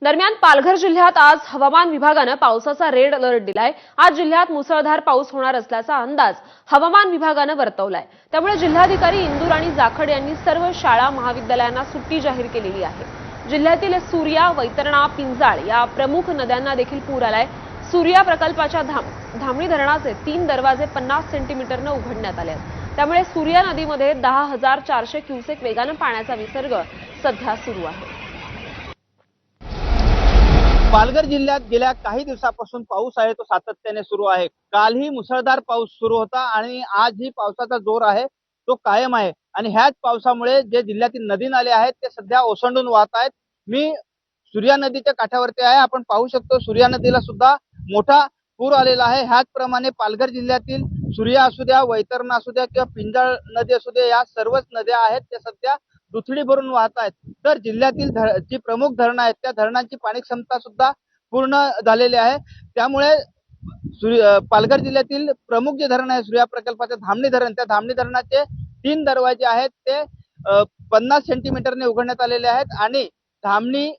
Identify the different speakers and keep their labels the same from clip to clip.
Speaker 1: दरम्यान पालघर जिल्ह्यात आज हवामान विभागानं पावसाचा रेड अलर्ट दिलाय। आज जिल्ह्यात मुसळधार पाऊस होणार असल्याचा अंदाज हवामान विभागानं वर्तवलाय। त्यामुळे जिल्हाधिकारी इंदूर आणि जाखड यांनी सर्व शाळा महाविद्यालयांना सुट्टी जाहीर केलेली आहे। जिल्ह्यातील सूर्या, वैतरणा, पिंजाळ या प्रमुख नद्यांना देखील पूर आलाय। सूर्या प्रकल्पाच्या धामणी धरणाचे 3 दरवाजे 50 सेंटीमीटरनं उघडण्यात आले आहेत। त्यामुळे सूर्या नदीमध्ये 10,400 क्युसेक वेगानं पाण्याचा विसर्ग सध्या सुरू आहे।
Speaker 2: पालघर जिल्ह्यात गेल्या काही दिवसापासून पाऊस आहे तो सातत्याने सुरू आहे। कालही मुसळधार पाऊस सुरू होता आणि आजही पावसाचा जोर आहे तो कायम आहे आणि ह्याच पावसामुळे जे जिल्ह्यातील नदी नाले आहेत ते सध्या ओसंडून वाहत आहेत। मी सूर्या नदीच्या काठावरती आहे। आपण पाहू शकतो सूर्या नदीला सुद्धा मोठा पूर आलेला आहे। ह्याचप्रमाणे पालघर जिल्ह्यातील सूर्या असू द्या, वैतरणा असू द्या किंवा पिंजाळ नदी असू द्या, या सर्वच नद्या आहेत त्या सध्या दुथडी भरून वाहत आहेत। तर जिल्ह्यातील जी प्रमुख धरणं आहेत त्या धरणांची पाणी क्षमता सुद्धा पूर्ण झालेली आहे। त्यामुळे पालघर जिल्ह्यातील प्रमुख जे धरण आहे सूर्या प्रकल्पाचे धामणी धरण, त्या धामणी धरणाचे 3 दरवाजे आहेत ते 50 सेंटीमीटरने उघडण्यात आलेले आहेत आणि धामणी,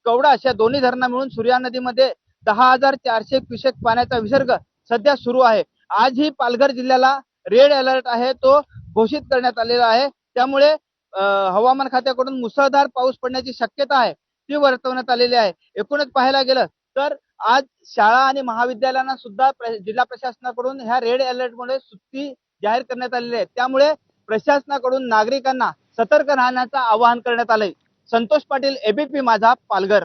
Speaker 2: कवडा अशा दोन्ही धरणा मिळून सूर्या नदीमध्ये 10,400 क्युसेक पाण्याचा विसर्ग सध्या सुरू आहे। आजही पालघर जिल्ह्याला रेड अलर्ट आहे तो घोषित करण्यात आलेला आहे। त्यामुळे हवामान खात्याकडून मुसळधार पाऊस पडण्याची शक्यता आहे ती वर्तवण्यात आलेली आहे। एकूणच पाहायला गेलं तर आज शाळा आणि महाविद्यालयांना सुद्धा जिल्हा प्रशासनाकडून ह्या रेड अलर्टमुळे सुट्टी जाहीर करण्यात आलेली आहे। त्यामुळे प्रशासनाकडून नागरिकांना सतर्क राहण्याचं आवाहन करण्यात आलंय। संतोष पाटील, एबीपी माझा, पालघर।